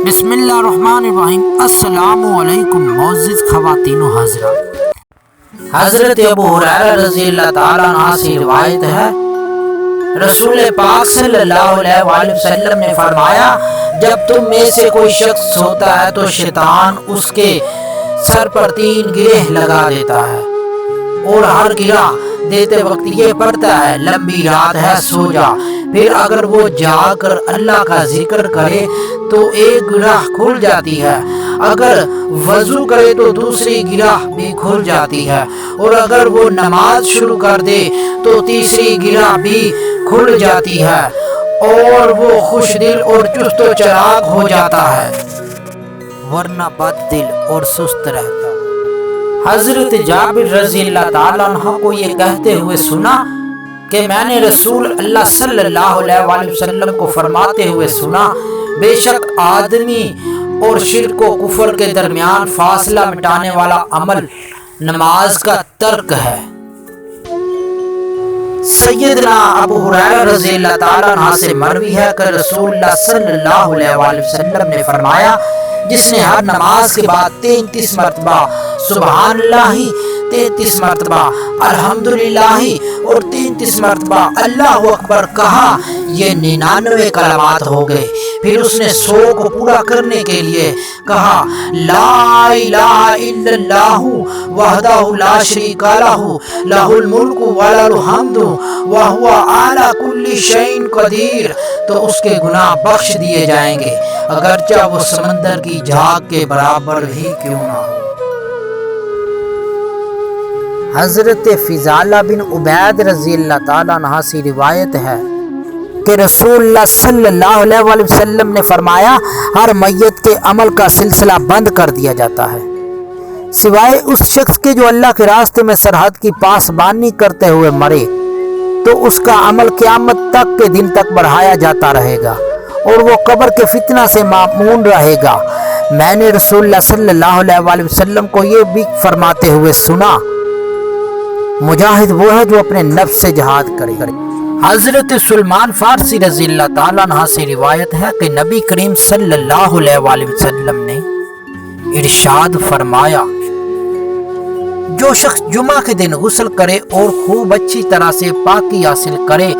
بسم اللہ الرحمن الرحیم۔ السلام علیکم معزز خواتین و حضرات۔ حضرت ابو ہریرہ رضی اللہ تعالیٰ عنہ سے روایت ہے، رسول پاک صلی اللہ علیہ وآلہ وسلم نے فرمایا، جب تم میں سے کوئی شخص سوتا ہے تو شیطان اس کے سر پر 3 گرہ لگا دیتا ہے اور ہر گرہ دیتے وقت یہ پڑھتا ہے، لمبی رات ہے سو جا۔ پھر اگر وہ جاگ کر اللہ کا ذکر کرے تو ایک گرہ کھل جاتی ہے، اگر وضو کرے تو دوسری گرہ بھی کھل جاتی ہے، اور اگر وہ نماز شروع کر دے تو تیسری گرہ بھی کھل جاتی ہے، اور وہ خوش دل اور چست و چراغ ہو جاتا ہے، ورنہ بد دل اور سست رہتا۔ حضرت جابر رضی اللہ تعالیٰ عنہ کو یہ کہتے ہوئے سنا کہ میں نے رسول اللہ صلی اللہ علیہ وآلہ وسلم کو فرماتے ہوئے سنا، بے شک آدمی اور شرک و کفر کے درمیان فاصلہ مٹانے والا عمل نماز کا ترک ہے۔ سیدنا ابو ہریرہ رضی اللہ تعالیٰ عنہ سے مروی ہے کہ رسول اللہ صلی اللہ علیہ وآلہ وسلم نے فرمایا، جس نے ہر نماز کے بعد 33 مرتبہ سبحان اللہ، 33 مرتبہ الحمدللہ اور 33 مرتبہ اللہ اکبر کہا، یہ 99 کلمات ہو گئے۔ پھر اس نے 100 کو پورا کرنے کے لیے کہا، لا الہ الا اللہ وحدہ لا شریک لہ لہ الملک ولہ الحمد وہو علی کل شیء قدیر، تو اس کے گناہ بخش دیے جائیں گے، اگرچہ وہ سمندر کی جھاگ کے برابر ہی کیوں نہ ہو۔ حضرت فضالہ بن عبید رضی اللہ تعالیٰ عنہ سے روایت ہے کہ رسول اللہ صلی اللہ علیہ وآلہ وسلم نے فرمایا، ہر میت کے عمل کا سلسلہ بند کر دیا جاتا ہے سوائے اس شخص کے جو اللہ کے راستے میں سرحد کی پاسبانی کرتے ہوئے مرے، تو اس کا عمل قیامت تک کے دن تک بڑھایا جاتا رہے گا اور وہ قبر کے فتنہ سے مامون رہے گا۔ میں نے رسول اللہ صلی اللہ علیہ وآلہ وسلم کو یہ بھی فرماتے ہوئے سنا، مجاہد وہ ہے جو اپنے نفس سے جہاد کرے۔ حضرت سلمان فارسی رضی اللہ تعالیٰ عنہ سے روایت ہے کہ نبی کریم صلی اللہ علیہ وآلہ وسلم نے ارشاد فرمایا، جو شخص جمعہ کے دن غسل کرے اور خوب اچھی طرح سے پاکی حاصل کرے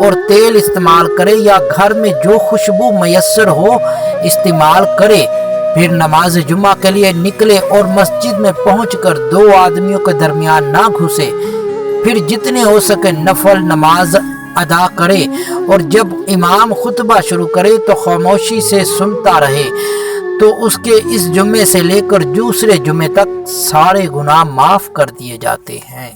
اور تیل استعمال کرے یا گھر میں جو خوشبو میسر ہو استعمال کرے، پھر نماز جمعہ کے لیے نکلے اور مسجد میں پہنچ کر 2 آدمیوں کے درمیان نہ گھسے، پھر جتنے ہو سکے نفل نماز ادا کرے، اور جب امام خطبہ شروع کرے تو خاموشی سے سنتا رہے، تو اس کے اس جمعے سے لے کر دوسرے جمعے تک سارے گناہ معاف کر دیے جاتے ہیں۔